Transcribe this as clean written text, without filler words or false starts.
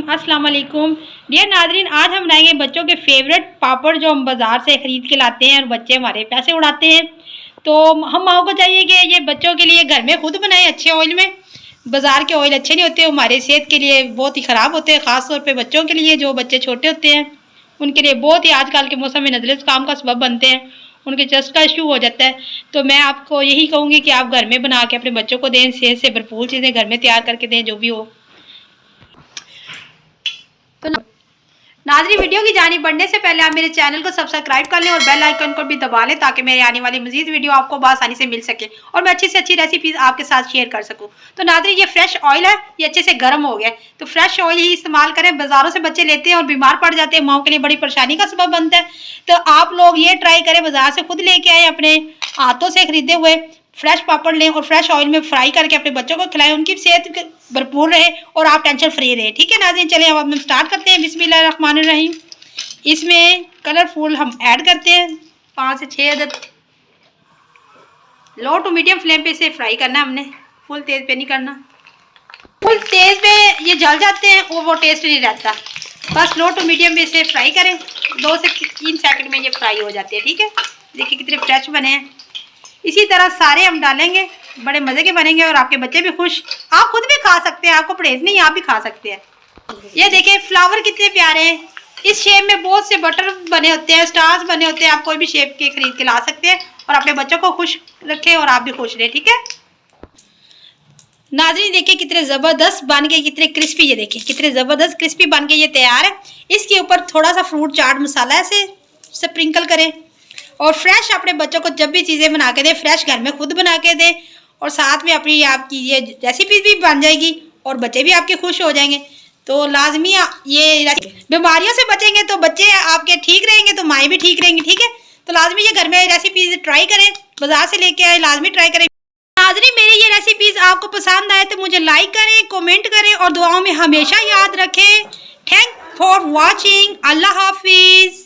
अस्सलाम वालेकुम डियर नाजरीन। आज हम बनाएंगे बच्चों के फेवरेट पापड़ जो हम बाज़ार से ख़रीद के लाते हैं और बच्चे हमारे पैसे उड़ाते हैं। तो हम माओ को चाहिए कि ये बच्चों के लिए घर में खुद बनाएं अच्छे ऑयल में। बाज़ार के ऑयल अच्छे नहीं होते, हमारे सेहत के लिए बहुत ही ख़राब होते हैं, ख़ास तौर पे बच्चों के लिए। जो बच्चे छोटे होते हैं उनके लिए बहुत ही आजकल के मौसम में नज़ले ज़ुकाम का सबब बनते हैं, उनके चेस्ट का इशू हो जाता है। तो मैं आपको यही कहूँगी कि आप घर में बना के अपने बच्चों को दें, सेहत से भरपूर चीज़ें घर में तैयार करके दें जो भी हो। तो नाज़रीन, वीडियो की जानी बढ़ने से पहले आप मेरे चैनल को सब्सक्राइब कर लें और बेल आइकन को भी दबा लें ताकि मेरे आने वाली मजीद वीडियो आपको आसानी से मिल सके और मैं अच्छी से अच्छी रेसिपीज़ आपके साथ शेयर कर सकूं। तो नाज़रीन, ये फ्रेश ऑयल है, ये अच्छे से गर्म हो गया, तो फ्रेश ऑयल ही इस्तेमाल करें। बाज़ारों से बच्चे लेते हैं और बीमार पड़ जाते हैं, माओ के लिए बड़ी परेशानी का सबब बनता है। तो आप लोग ये ट्राई करें, बाज़ार से खुद लेके आए, अपने हाथों से खरीदे हुए फ्रेश पापड़ लें और फ्रेश ऑयल में फ्राई करके अपने बच्चों को खिलाएं, उनकी सेहत भरपूर रहे और आप टेंशन फ्री रहे। ठीक है नाज़रीन, चलिए अब हम स्टार्ट करते हैं। बिस्मिल्लाहिर्रहमानिर्रहीम। इसमें कलरफुल हम ऐड करते हैं 5 से 6 अदद। लो टू मीडियम फ्लेम पे इसे फ्राई करना है हमने, फुल तेज़ पे नहीं करना। फुल तेज़ पे ये जल जाते हैं और वो टेस्ट नहीं रहता। बस लो टू मीडियम पे इसे फ्राई करें, 2 से 3 सेकंड में ये फ्राई हो जाते हैं। ठीक है, देखिए कितने फ्रेश बने हैं। इसी तरह सारे हम डालेंगे, बड़े मज़े के बनेंगे और आपके बच्चे भी खुश। आप खुद भी खा सकते हैं, आपको परहेज नहीं, आप भी खा सकते हैं। ये देखिए फ्लावर कितने प्यारे हैं। इस शेप में बहुत से बटर बने होते हैं, स्टार्स बने होते हैं। आप कोई भी शेप के खरीद के ला सकते हैं और अपने बच्चों को खुश रखें और आप भी खुश रहें। ठीक है नाज़रीन, देखिए कितने ज़बरदस्त बन के, कितने क्रिस्पी, ये देखिए कितने ज़बरदस्त क्रिस्पी बन के ये तैयार है। इसके ऊपर थोड़ा सा फ्रूट चाट मसाला ऐसे स्प्रिंकल करें और फ्रेश अपने बच्चों को जब भी चीज़ें बना के दें, फ्रेश घर में खुद बना के दें और साथ में अपनी आपकी ये रेसिपी भी बन जाएगी और बच्चे भी आपके खुश हो जाएंगे। तो लाजमी ये बीमारियों से बचेंगे तो बच्चे आपके ठीक रहेंगे, तो माएँ भी ठीक रहेंगी। ठीक है, तो लाजमी ये घर में रेसिपीज़ ट्राई करें, बाज़ार से लेके आए लाजमी ट्राई करें। नाज़रीन, मेरी ये रेसिपीज़ आपको पसंद आए तो मुझे लाइक करें, कमेंट करें और दुआओं में हमेशा याद रखें। Thank for watching. अल्लाह हाफिज़।